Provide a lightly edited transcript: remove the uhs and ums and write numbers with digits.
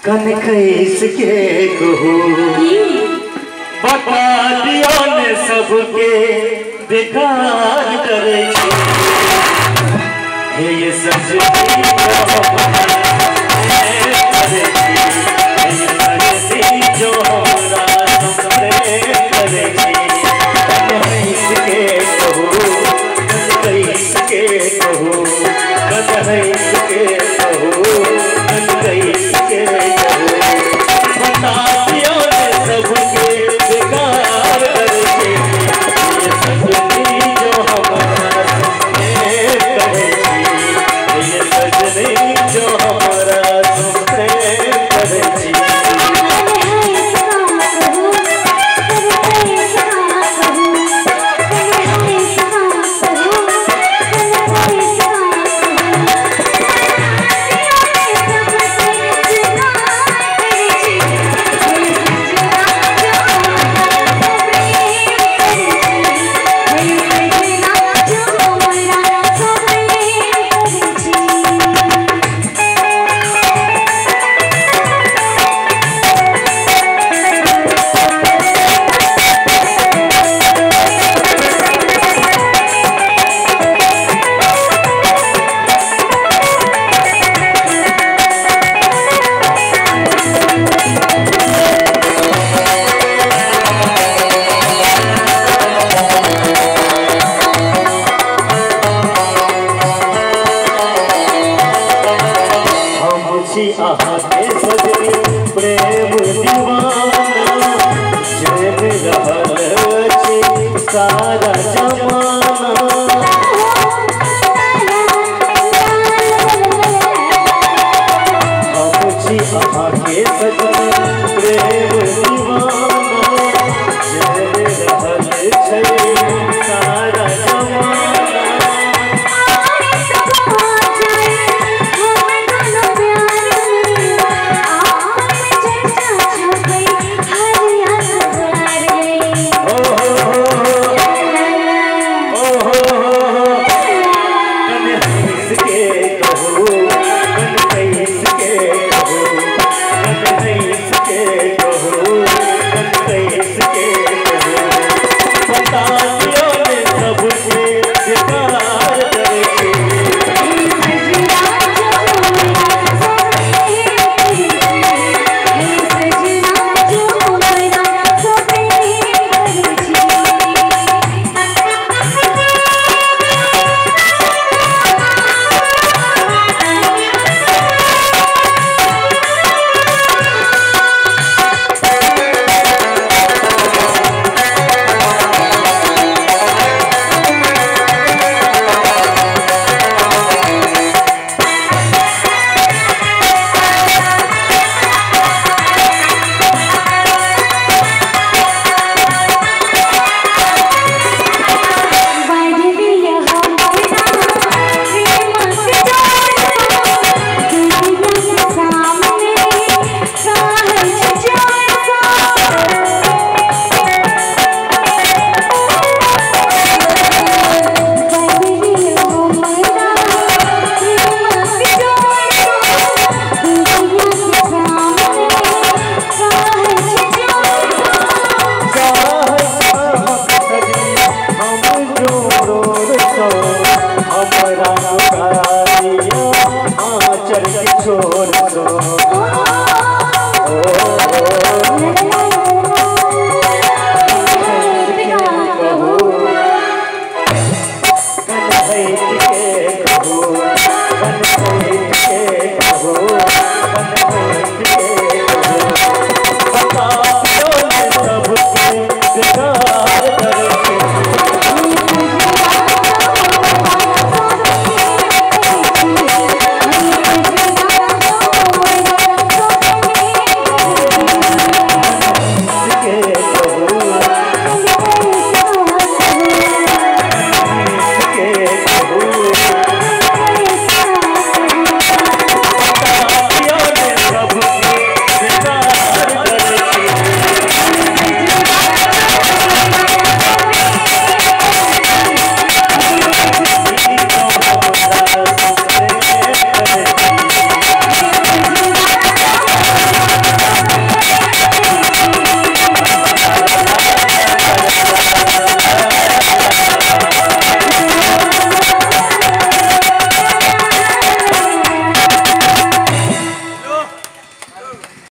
कन कैसके कहू बता दियो ने सबके बेकार करे हे ये सजनी जो हमरा करे कैसके कहू कैसके कहू कैसके कहू कैसके कहू बता दियो ने सबके बेकार करे ये सजनी जो हमारा करे ये सजनी जो हमारा सुनते करे प्रेम दीवाना जब रहल सारा जमाना हम छी अहाँ के सजनी प्रेम दीवाना जब रहल सारा जमाना छोड़ दो।